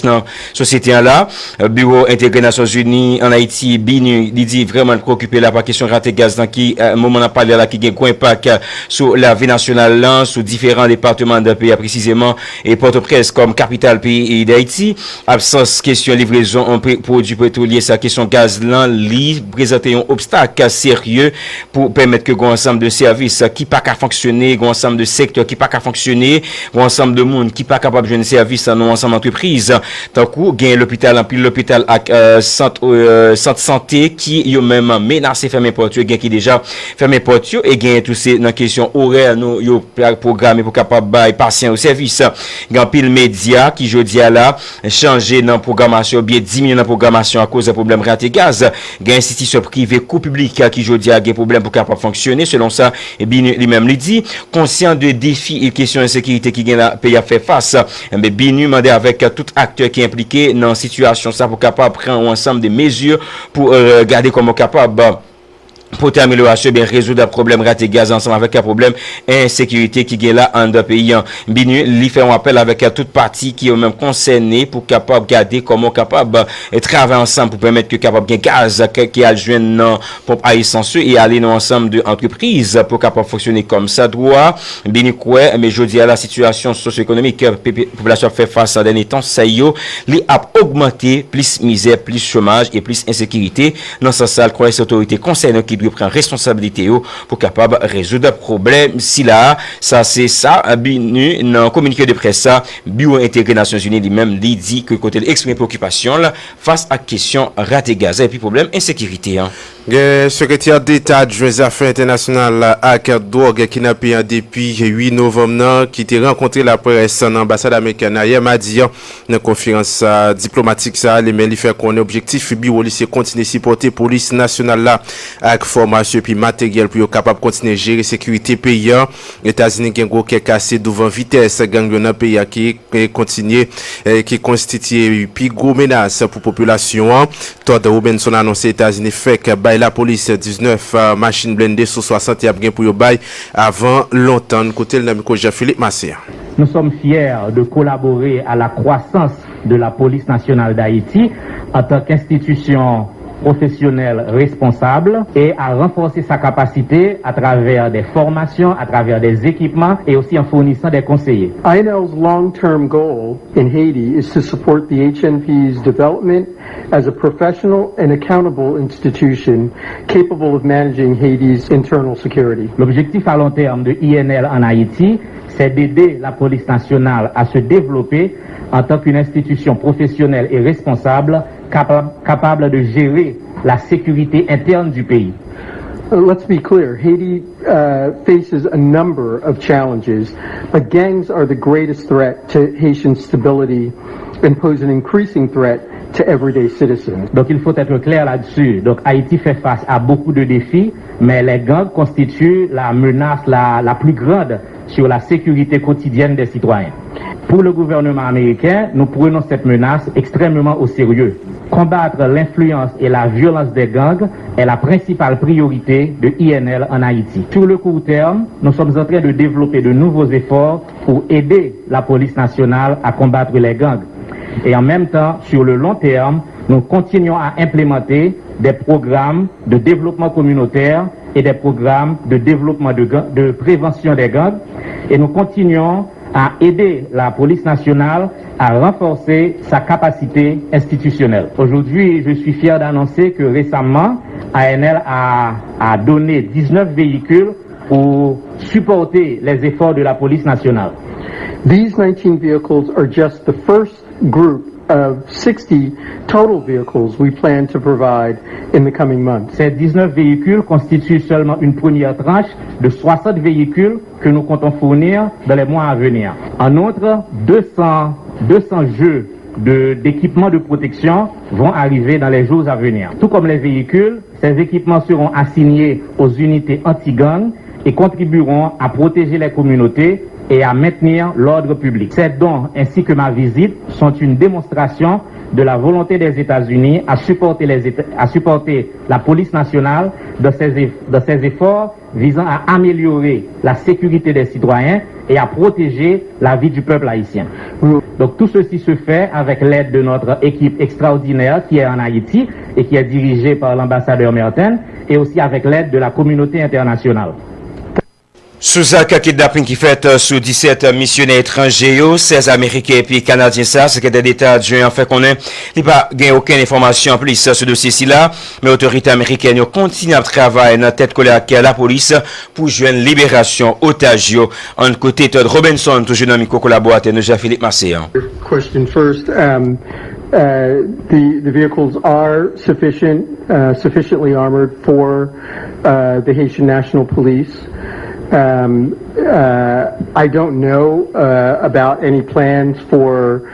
dans la société là, Bureau intégré Nations Unies en Haïti, BINU, il dit vraiment préoccupé là par question raté gaz dans qui, moment on a parlé là, qui a un gros impact sur la vie nationale là, sur différents départements de pays précisément, et Port-au-Prince comme capitale pays d'Haïti, absence question livraison en produits pétroliers, sa question gaz là, li présente un obstacle sérieux pour permettre que un ensemble de services qui pas qu'à fonctionner, un ensemble de secteurs qui pas qu'à fonctionner, un ensemble de monde qui pas capable de jouer un service dans un ensemble d'entreprises. Tant coup gagne l'hôpital en pile l'hôpital avec centre santé qui yo même menacé fermer porte gagne qui déjà fermer porte et gagne tout ces dans question horaire nous yo programmé pour capable bail patient au service gagne pile média qui jodi a là changer dans programmation bien diminuer dans programmation à cause de problème raté gaz gagne institution privée ou publique qui jodi a gagne problème pour capable fonctionner selon ça et bien lui-même lui dit conscient de défis et questions d'insécurité qui gagne la pays a fait face mais BINU demandé avec tout acteur qui est impliqué dans la situation ça pour capable prendre un ensemble de mesures pour regarder comment capable pour amélioration bien résoudre le problème raté gaz ensemble avec un problème insécurité qui est là en deux pays. BINU lui fait un appel avec toute partie qui est même concernée pour capable garder comment capable travailler ensemble pour permettre que capable gain gaz qui a joindre dans pompe à essence et aller dans ensemble de entreprises pour capable fonctionner comme ça doit. BINU quoi mais je dis à la situation socio-économique que la population fait face à dernier temps ça y li a augmenté plus misère, plus chômage et plus insécurité dans ce sens quoi les autorités concernées qui doit prendre responsabilité pour capable résoudre problème si là ça c'est ça BINU dans communiqué de presse ça Bureau intégré Nations Unies lui-même dit que côté exprimer préoccupation là face à question raté gaz et puis problème insécurité secrétaire d'État adjoint aux affaires internationales à drogue kidnappé depuis 8 novembre qui a rencontré la presse dans l'ambassade américaine hier mardi dans conférence diplomatique ça les mêmes fait qu'on objectif bureau lycée continuer supporter police nationale là avec formation puis matériel pour capable continuer gérer sécurité pays États-Unis qui gros qui cassé devant vitesse gang dans pays qui continuer qui constitue puis gros menace pour population Todd Robinson a annoncé États-Unis fait que la police 19 machines blindées sur 60 y a bien pour yo bail avant longtemps côté le micro Jean-Philippe Massé. Nous sommes fiers de collaborer à la croissance de la police nationale d'Haïti en tant qu'institution professionnelle responsable et à renforcer sa capacité à travers des formations, à travers des équipements et aussi en fournissant des conseillers. INL's long-term goal in Haiti is to support the HNP's development as a professional and accountable institution capable of managing Haiti's internal security. L'objectif à long terme de INL en Haïti, c'est d'aider la police nationale à se développer en tant qu'une institution professionnelle et responsable capable de gérer la sécurité interne du pays. Let's be clear, Haiti faces a number of challenges, but gangs are the greatest threat to Haitian stability and pose an increasing threat to everyday citizens. Donc il faut être clair là-dessus. Donc Haïti fait face à beaucoup de défis, mais les gangs constituent la menace la plus grande sur la sécurité quotidienne des citoyens. Pour le gouvernement américain, nous prenons cette menace extrêmement au sérieux. Combattre l'influence et la violence des gangs est la principale priorité de INL en Haïti. Sur le court terme, nous sommes en train de développer de nouveaux efforts pour aider la police nationale à combattre les gangs. Et en même temps, sur le long terme, nous continuons à implémenter des programmes de développement communautaire et des programmes de développement de prévention des gangs. Et nous continuons à aider la police nationale à renforcer sa capacité institutionnelle. Aujourd'hui, je suis fier d'annoncer que récemment, ANL a donné 19 véhicules pour supporter les efforts de la police nationale. These 19 vehicles are just the first group of 60 total vehicles we plan to provide in the coming months. Ces 19 véhicules constituent seulement une première tranche de 60 véhicules que nous comptons fournir dans les mois à venir. En outre, 200 jeux d'équipements de protection vont arriver dans les jours à venir. Tout comme les véhicules, ces équipements seront assignés aux unités anti-gang et contribueront à protéger les communautés et à maintenir l'ordre public. Ces dons ainsi que ma visite sont une démonstration de la volonté des États-Unis à supporter la police nationale dans ses efforts visant à améliorer la sécurité des citoyens et à protéger la vie du peuple haïtien. Donc tout ceci se fait avec l'aide de notre équipe extraordinaire qui est en Haïti et qui est dirigée par l'ambassadeur Merten et aussi avec l'aide de la communauté internationale. Sous un kidnapping qui fait sous 17 missionnaires étrangers, 16 Américains et puis Canadiens, ça, secrétaire d'État adjoint, en fait, qu'on ait, il n'y a pas aucune information en plus sur ce dossier-ci là, mais l'autorité américaine continue à travailler dans la tête collée à la police pour jouer une libération otage. En côté Todd Robinson, toujours dans le micro-collaborateur, nous, Jean-Philippe Marseillan. Question first. The vehicles are sufficiently armored for the Haitian National Police. I don't know about any plans for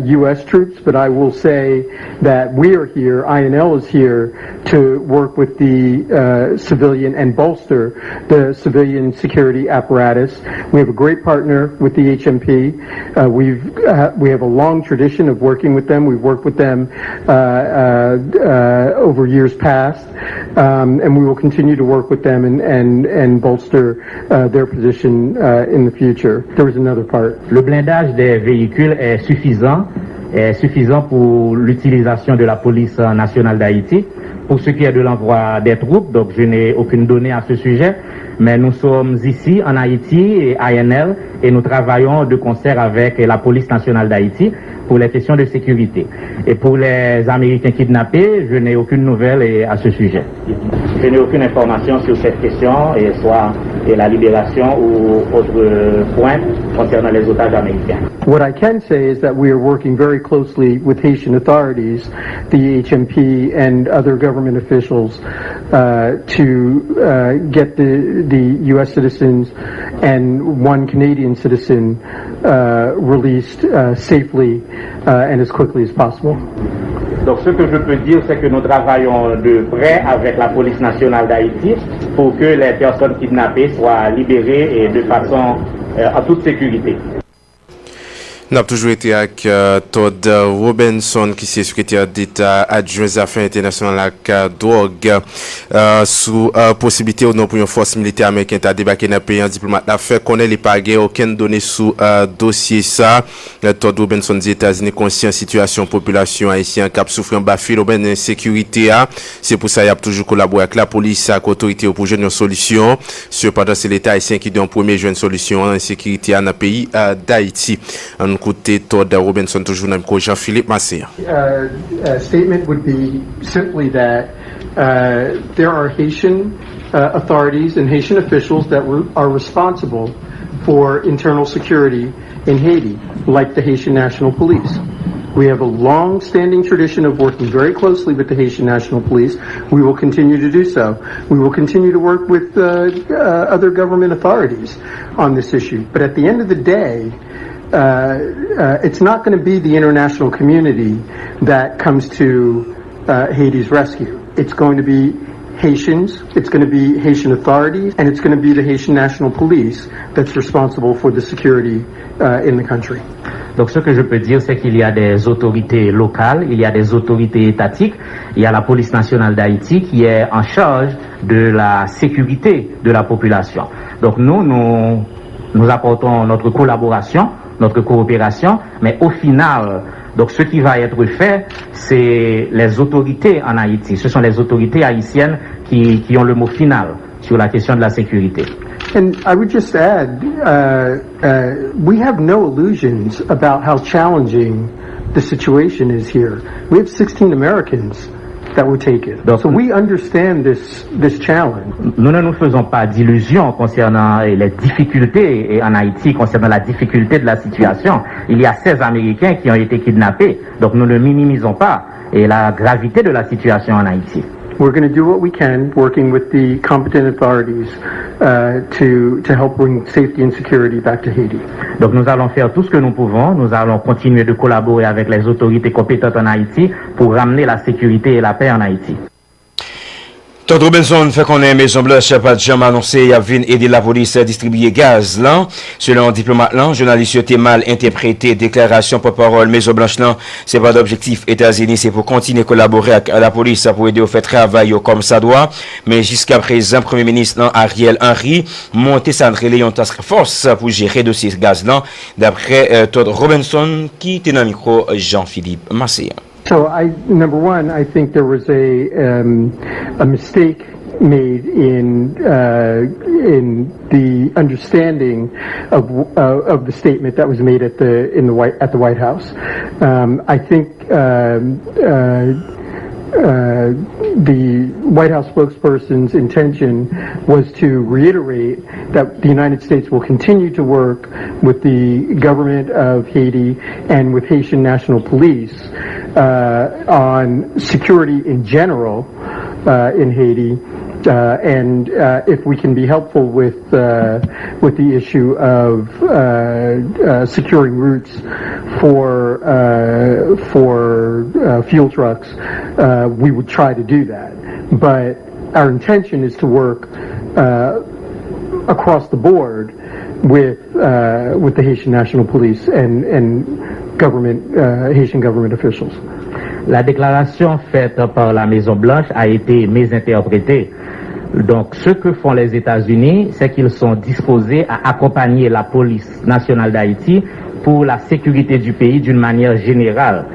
U.S. troops, but I will say that we are here, INL is here, to work with the civilian and bolster the civilian security apparatus. We have a great partner with the HMP. We have a long tradition of working with them. We've worked with them over years past, and we will continue to work with them and bolster their position in the future. There was another part. Le blindage des véhicules est suffisant pour l'utilisation de la police nationale d'Haïti. Pour ce qui est de l'envoi des troupes, donc je n'ai aucune donnée à ce sujet, mais nous sommes ici en Haïti et ANL et nous travaillons de concert avec la police nationale d'Haïti pour les questions de sécurité. Et pour les Américains kidnappés, je n'ai aucune nouvelle à ce sujet. Je n'ai aucune information sur cette question, et soit la libération ou autre point concernant les otages américains. What I can say is that we are working very closely with Haitian authorities, the HMP and other government officials, to get the U.S. citizens and one Canadian citizen released safely and as quickly as possible. Donc ce que je peux dire, c'est que nous travaillons de près avec la police nationale d'Haïti pour que les personnes kidnappées soient libérées et de façon en toute sécurité. Nous avons toujours été avec Todd Robinson, qui est secrétaire d'État adjoint aux affaires internationales avec drogue, sous possibilité ou non pour une force militaire américaine à débarquer dans le pays en diplomate d'affaires, qu'on ait les paguets, aucune donnée sous dossier ça. Todd Robinson des États-Unis conscient situation population haïtienne qui a souffert en bafil ou bien d'insécurité. C'est pour ça qu'il y a toujours collaboré avec la police, avec l'autorité pour jouer une solution. Cependant, c'est l'État haïtien qui donne premier jouer une solution en insécurité dans le pays d'Haïti. Côté Todd Robinson, toujours dans le Jean-Philippe Marseillan. Statement would be simply that there are Haitian authorities and Haitian officials that are responsible for internal security in Haiti, like the Haitian National Police. We have a long-standing tradition of working very closely with the Haitian National Police. We will continue to do so. We will continue to work with other government authorities on this issue. But at the end of the day, it's not going to be the international community that comes to Haiti's rescue. It's going to be Haitians, it's going to be Haitian authorities, and it's going to be the Haitian National Police that's responsible for the security in the country. Donc ce que je peux dire, c'est qu'il y a des autorités locales, il y a des autorités étatiques, il y a la police nationale d'Haïti qui est en charge de la sécurité de la population. Donc nous apportons notre collaboration, notre coopération, mais au final, donc ce qui va être fait, c'est les autorités en Haïti. Ce sont les autorités haïtiennes qui ont le mot final sur la question de la sécurité. And I would just add, we have no illusions about how challenging the situation is here. We have 16 Americans that were taken. So we understand this challenge. Nous ne nous faisons pas d'illusions concernant les difficultés en Haïti, concernant la difficulté de la situation. Il y a 16 Américains qui ont été kidnappés. Donc nous ne minimisons pas la gravité de la situation en Haïti. We're going to do what we can, working with the competent authorities to help bring safety and security back to Haiti. Donc nous allons faire tout ce que nous pouvons. Nous allons continuer de collaborer avec les autorités compétentes en Haïti pour ramener la sécurité et la paix en Haïti. Todd Robinson fait qu'on est Maison Blanche pas de jamais annoncé à venir aider la police à distribuer gaz là. Selon diplomate là, journaliste a mal interprété déclaration porte-parole Maison Blanche là, c'est pas d'objectif États-Unis, c'est pour continuer à collaborer avec la police pour aider au fait travail comme ça doit. Mais jusqu'à présent, Premier ministre là, Ariel Henry monté sa une task force pour gérer de ces gaz là d'après Todd Robinson qui était dans le micro Jean-Philippe Massé. So, number one, I think there was a mistake made in the understanding of the statement that was made at the White House. I think the White House spokesperson's intention was to reiterate that the United States will continue to work with the government of Haiti and with Haitian National Police on security in general in Haiti. And if we can be helpful with the issue of securing routes for fuel trucks, we would try to do that. But our intention is to work across the board with the Haitian National Police and government Haitian government officials. La déclaration faite par la Maison-Blanche a été mésinterprétée. Donc, ce que font les États-Unis, c'est qu'ils sont disposés à accompagner la police nationale d'Haïti pour la sécurité du pays d'une manière générale.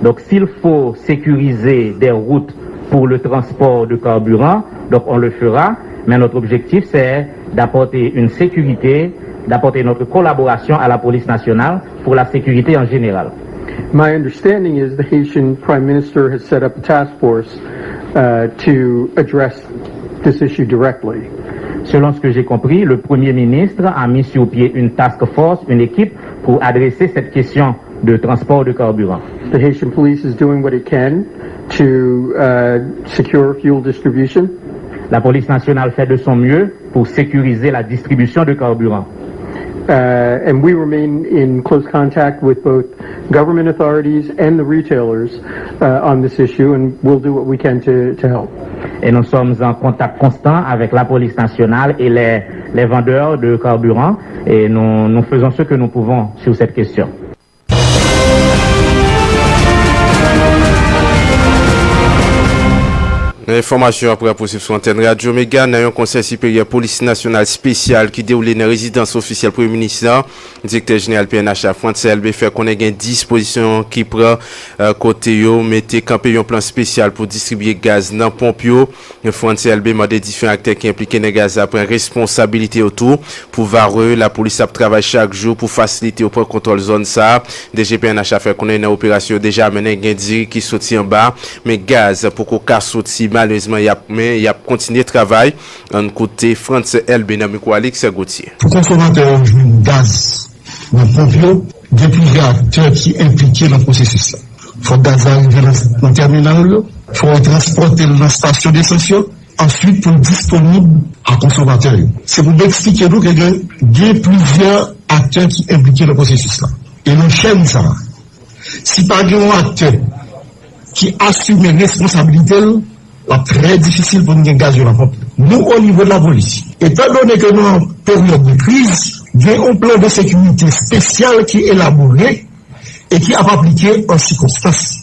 Donc, s'il faut sécuriser des routes pour le transport de carburant, donc on le fera, mais notre objectif, c'est d'apporter une sécurité, d'apporter notre collaboration à la police nationale pour la sécurité en général. My understanding is the Haitian Prime Minister has set up a task force to address this issue directly. Selon ce que j'ai compris, le Premier ministre a mis sur pied une task force, une équipe pour adresser cette question de transport de carburant. The Haitian police is doing what it can to secure fuel distribution. La police nationale fait de son mieux pour sécuriser la distribution de carburant. And we remain in close contact with both government authorities and the retailers on this issue, and we'll do what we can to help. Et nous sommes en contact constant avec la police nationale et les vendeurs de carburant, et nous faisons ce que nous pouvons sur cette question. Information après possible sur antenne Radio Méga, dans un conseil supérieur police nationale spécial qui déroule dans la résidence officielle Premier ministre, directeur général PNH France LB fait qu'on ait une disposition qui prend côté yo, mettez campé un plan spécial pour distribuer gaz dans pompe yo. France LB m'a des différents acteurs qui impliquent dans gaz après responsabilité autour pour vareux, la police a travaillé chaque jour pour faciliter au point contrôle zone ça. DGPNH a fait qu'on ait une opération déjà mené gain diri qui sorti en bas, mais gaz pour qu'on casse sorti malheureusement il y a continué le travail en côté France LB dans micro Alex Gauthier. Pour consommateur gaz dans pompe, il y a plusieurs acteurs qui impliqués dans le processus. Il faut gaz arriver dans le terminal, il faut transporter dans la station d'essence, ensuite pour disponible à consommateur. C'est pour expliquer nous qu'il y a plusieurs acteurs qui impliqués dans le processus là. Et nous chaîne ça. Si par exemple un acteur qui assume les responsabilités, c'est très difficile pour nous engager la pompe. Nous, au niveau de la police, étant donné que nous, en période de crise, il y a un plan de sécurité spécial qui est élaboré et qui a appliqué en circonstances.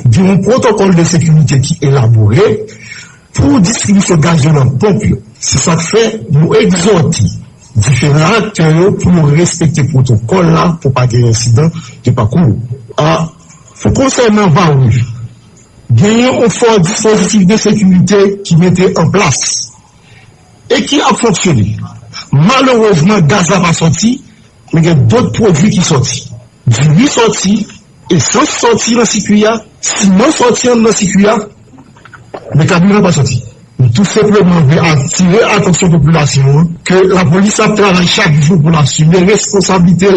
Il y a un protocole de sécurité qui est élaboré pour distribuer ce gaz dans la pompe. C'est ça que fait, nous exhorter différents acteurs pour respecter le protocole là, pour pas qu'il y ait incident de parcours. Concernant Varou, il y a un fort dispositif de sécurité qui mettait en place et qui a fonctionné. Malheureusement, gaz n'a pas sorti, mais il y a d'autres produits qui sont sortis. Du riz sorti, essence sorti dans le circuit, ciment sorti dans le circuit, mais carburant n'a pas sorti. Tout simplement, attirer l'attention de la population que la police a travaillé chaque jour pour assumer responsabilité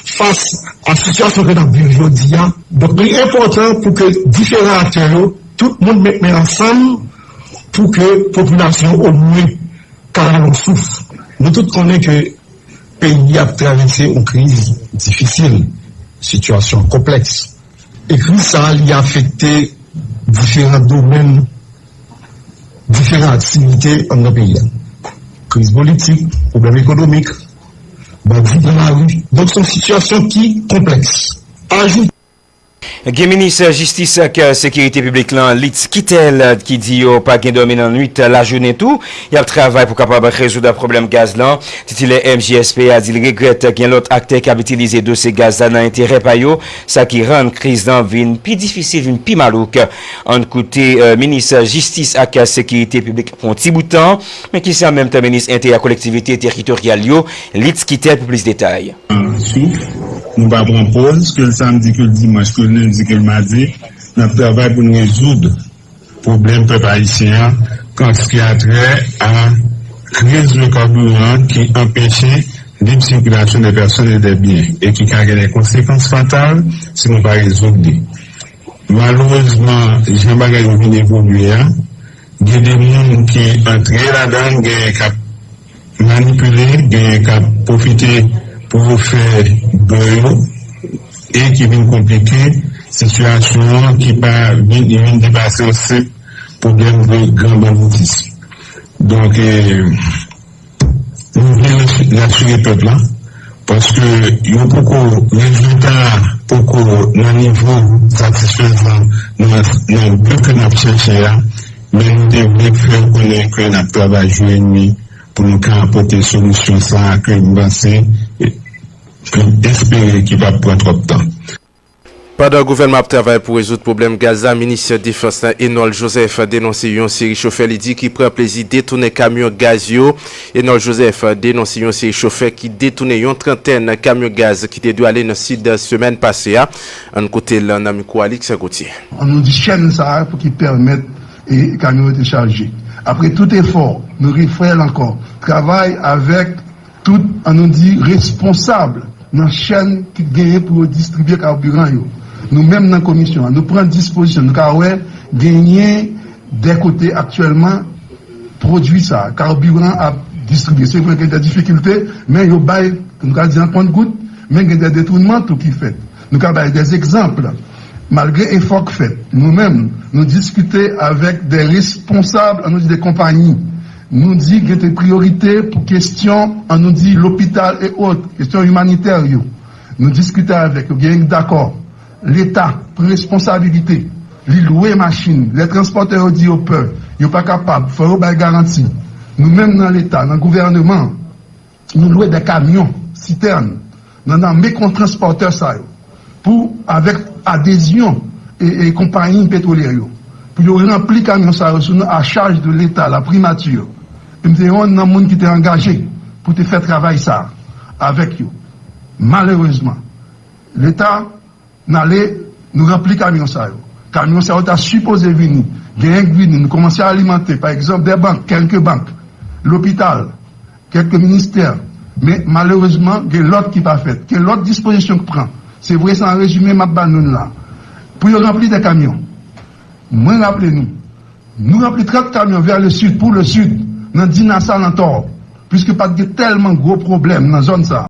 face à la situation que nous vivons aujourd'hui. Donc, il est important pour que différents acteurs, tout le monde mette ensemble pour que la population au moins, car on souffre. Nous tous connaissons que le pays a traversé une crise difficile, situation complexe. Et crise ça a affecté différents domaines différentes activités dans le pays. Crise politique, problème économique, bandit dans la rue. Donc c'est une situation qui est complexe. Ajoute Gen ministre justice ak sécurité publique lan Litz Kittel qui dit yo pas gen dormi nan nuit la journée tout, y a le travail pour capable résoudre problème gaz lan. Titulaire MJSP a dit il regrette gen l'autre acteur qui a utilisé de ces gaz là dans intérêt pa yo, ça qui rend crise dans vin plus difficile, vin plus malouk. En côté ministre justice ak sécurité publique pour un petit bout de temps, mais qui c'est en même temps ministre intérieur collectivité territoriale yo, Litz Kittel pour plus de détails. Nous va prendre pause, que le samedi, que le dimanche, que le lundi, que le mardi, nous travaillons pour nous résoudre le problème peuple haïtien quand ce qui a trait à crise de carburant qui empêchait libre circulation des personnes et des biens et qui a des conséquences fatales si nous ne pas résoudre. Malheureusement, Jean-Baptiste a évolué. Il y a des gens qui entrent là-dedans, qui ont manipulé, qui ont profité pour faire beurre et qui vient compliquer situation qui va dépasser aussi problème de grand banditisme. Donc, nous voulons rassurer le peuple là, parce que il y a beaucoup de résultats, beaucoup de niveau satisfaisant dans plus que nous cherchons là, mais nous devons faire connaître que nous travaillons jour et nuit pour nous apporter solution ça que nous pensons espérer qu'il va prendre trop de temps. Pendant le gouvernement travaille pour résoudre le problème Gaza, ministre de Défense Enold Joseph a dénoncé une série chauffeur qui prend plaisir de détourner camion gaz. Enold Joseph a dénoncé une série chauffeur qui détourne une trentaine de camions gaz qui dû aller dans le site de semaine passée. En côté de l'amico Alix Gauthier. On nous dit chaîne ça pour qu'ils permettent et camions de charger. Après tout effort, nous refaisons encore. Travail avec tout, on nous dit responsable dans la chaîne qui gagne pour distribuer carburant. Nous-mêmes dans la commission, nous prenons disposition, nous avons gagné des côtés actuellement produit ça, carburant à distribuer. C'est vrai qu'il y a des difficultés, mais nous avons dit en compte-goutte, mais il y a des détournements tout qui fait. Nous avons des exemples. Malgré l'effort fait, nous-mêmes, nous discutons avec des responsables, on nous dit des compagnies, nous dit qu'il y a des priorités pour questions, on nous dit l'hôpital et autres, questions humanitaires. Nous discutons avec, nous sommes d'accord. L'État prend responsabilité, les louer machines, les transporteurs disent au peuple, ils ne sont pas capables, il faut une garantie. Nous-mêmes dans l'État, dans le gouvernement, nous louons des camions, citernes, nous avons mis qu'on transporteur ça, pour, avec adhésion et compagnie pétrolière, pour remplir camion ça à charge de l'État, la primature. Et nous avons un monde qui était engagé pour te faire travailler ça avec eux. Malheureusement, l'État n'allait nous remplir camion ça. Camion ça a supposé venir. Nous commençons à alimenter, par exemple, des banques, quelques banques, l'hôpital, quelques ministères. Mais malheureusement, il y a l'autre qui n'est pas fait. Il y a l'autre disposition qui prend. C'est vrai, c'est un résumé, ma banane là. Pour remplir des camions. Moi, rappelez-nous. Nous remplir 30 camions vers le sud, pour le sud, dans Dinassa, dans Tort. Puisque pas de tellement gros problèmes dans la zone ça.